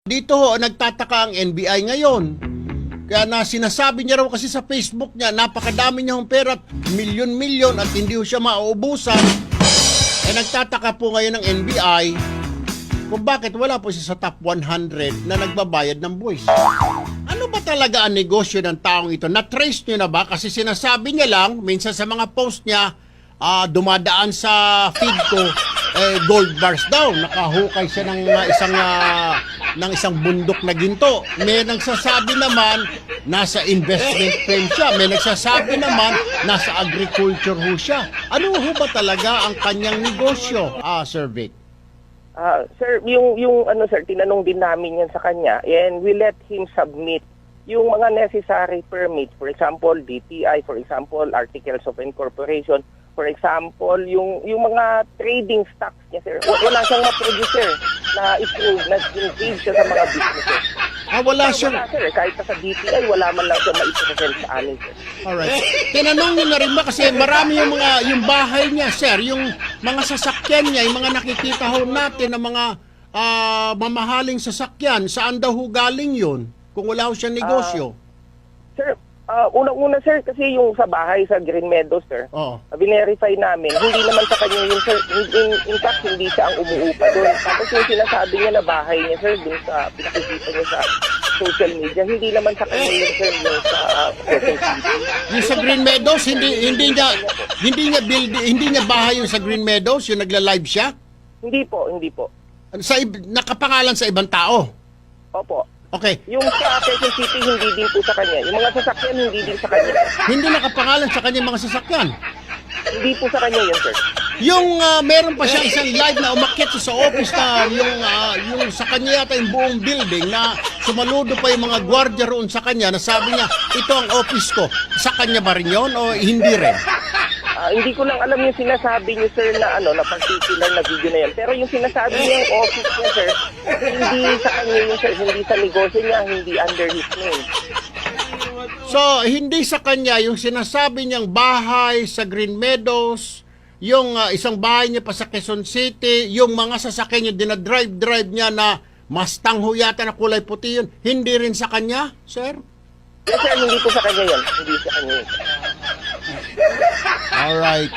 Dito ho, nagtataka ang NBI ngayon. Kaya na sinasabi niya raw kasi sa Facebook niya, napakadami niya hong pera, milyon-milyon at hindi ho siya mauubusan. Eh nagtataka po ngayon ng NBI kung bakit wala po siya sa top 100 na nagbabayad ng buwis. Ano ba talaga ang negosyo ng taong ito? Na-trace niyo na ba? Kasi sinasabi niya lang, minsan sa mga post niya, dumadaan sa feed ko, gold bars daw. Nakahukay siya ng isang bundok na ginto. May nagsasabi naman nasa investment firm siya. May nagsasabi naman nasa agriculture ho siya. Ano ho ba talaga ang kanyang negosyo, Sir Vic? Sir, yung sir, tinanong din namin yan sa kanya and we let him submit yung mga necessary permits. For example, DTI, for example, Articles of Incorporation, for example, yung mga trading stocks niya, sir. Wala siyang ma-producer na i-prove na engage siya sa mga businesses. Wala siyang... Wala, sir. Kahit sa DTI, wala man lang siya ma-present sa amin, sir. Alright. Tinanong niyo na rin ba kasi marami yung bahay niya, sir, yung mga sasakyan niya, yung mga nakikita ho natin ng mga mamahaling sasakyan, saan daw ho galing yun kung wala ho siyang negosyo? Sir, unang-una, sir, kasi yung sa bahay sa Green Meadows, sir, Oo. binerify namin, hindi naman sa kanya yung, sir, in fact, hindi siya ang umuupa doon. Tapos yung sinasabi niya na bahay niya, sir, dun sa pinakikita niya sa social media, hindi naman sa kanya yung, sir, yung sa Yung sa Green Meadows, hindi niya bahay yung sa Green Meadows, yung nagla-live siya? Hindi po, hindi po. Nakapangalan sa ibang tao? Opo. Okay. Yung sa Quezon City, hindi din po sa kanya. Yung mga sasakyan, hindi din sa kanya. Hindi nakapangalan sa kanyang mga sasakyan? Hindi po sa kanya yun, sir. Yung meron pa siya isang live na umakyat sa office na yung sa kanya yata yung buong building na sumaludo pa yung mga gwardiya roon sa kanya na sabi niya, ito ang office ko. Sa kanya ba rin yun o hindi rin? Hindi ko lang alam yung sinasabi niyo, sir, na na particular na video na yan. Pero yung sinasabi niya yung office niya, sir, hindi sa kanya yun, sir. Hindi sa negosyo niya, hindi under his name. So, hindi sa kanya yung sinasabi niyang bahay sa Green Meadows, yung isang bahay niya pa sa Quezon City, yung mga sasakyan niya, dinadrive niya na Mustang ho yata na kulay puti yun, hindi rin sa kanya, sir? Yes, sir, hindi po sa kanya yun. Hindi sa kanya yun. Alright.